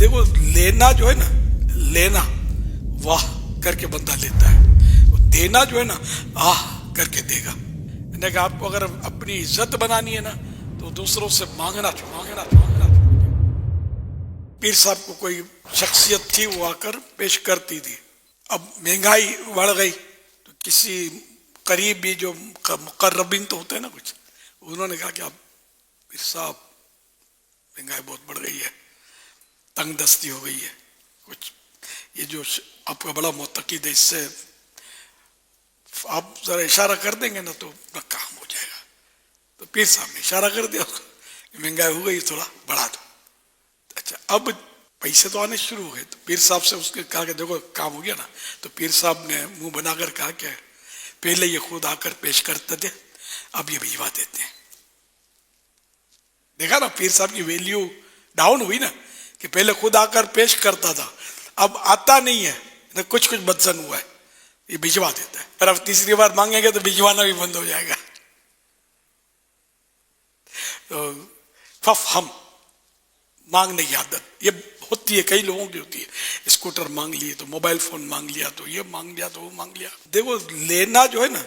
دیکھو لینا جو ہے نا، لینا واہ کر کے بندہ لیتا ہے، دینا جو ہے نا آہ کر کے دے گا۔ یعنی کہ آپ کو اگر اپنی عزت بنانی ہے نا تو دوسروں سے مانگنا مانگنا مانگنا۔ پیر صاحب کو کوئی شخصیت تھی، وہ آ کر پیش کرتی تھی۔ اب مہنگائی بڑھ گئی تو کسی قریبی جو مقربین تو ہوتے ہیں نا کچھ، انہوں نے کہا کہ اب پیر صاحب مہنگائی بہت بڑھ گئی ہے، تنگ دستی ہو گئی ہے، کچھ یہ جو آپ کا بڑا معتقد ہے اس سے آپ ذرا اشارہ کر دیں گے نا تو اپنا کام ہو جائے گا۔ تو پیر صاحب نے اشارہ کر دیا کہ مہنگائی ہو گئی، تھوڑا بڑھا دو۔ اچھا اب پیسے تو آنے شروع ہو گئے تو پیر صاحب سے اس کے کہا کہ دیکھو کام ہو گیا نا، تو پیر صاحب نے منہ بنا کر کہا کہ پہلے یہ خود آ کر پیش کرتے تھے، اب یہ بھجوا دیتے ہیں۔ دیکھا نا پیر صاحب کی ویلیو ڈاؤن ہوئی نا، کہ پہلے خود آ کر پیش کرتا تھا، اب آتا نہیں ہے، کچھ بدزن ہوا ہے، یہ بھجوا دیتا ہے، اور اب تیسری بار مانگیں گے تو بھجوانا بھی بند ہو جائے گا۔ تو ففہم، مانگنے کی عادت یہ ہوتی ہے، کئی لوگوں کی ہوتی ہے، اسکوٹر مانگ لیے تو موبائل فون مانگ لیا تو یہ مانگ لیا تو وہ مانگ لیا۔ دیکھو لینا جو ہے نا،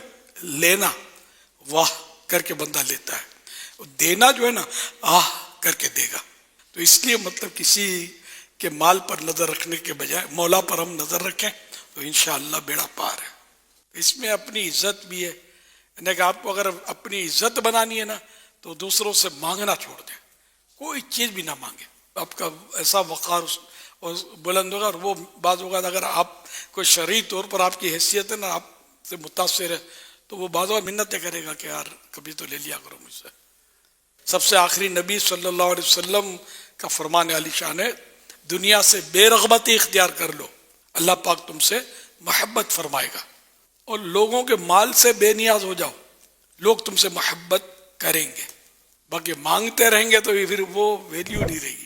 لینا واہ کر کے بندہ لیتا ہے، دینا جو ہے نا آہ کر کے دے گا۔ تو اس لیے مطلب کسی کے مال پر نظر رکھنے کے بجائے مولا پر ہم نظر رکھیں تو انشاءاللہ بیڑا پار ہے۔ اس میں اپنی عزت بھی ہے، یعنی کہ آپ کو اگر اپنی عزت بنانی ہے نا تو دوسروں سے مانگنا چھوڑ دیں، کوئی چیز بھی نہ مانگے، آپ کا ایسا وقار اور بلند ہوگا۔ اور وہ بعض اوقات اگر آپ کوئی شرعی طور پر آپ کی حیثیت ہے نا، آپ سے متاثر ہے، تو وہ بعض اوقات منتیں کرے گا کہ یار کبھی تو لے لیا کرو مجھ سے۔ سب سے آخری نبی صلی اللہ علیہ وسلم کا فرمان عالی شان ہے، دنیا سے بے رغبتی اختیار کر لو، اللہ پاک تم سے محبت فرمائے گا، اور لوگوں کے مال سے بے نیاز ہو جاؤ، لوگ تم سے محبت کریں گے۔ باقی مانگتے رہیں گے تو پھر وہ ویلیو نہیں رہے گی۔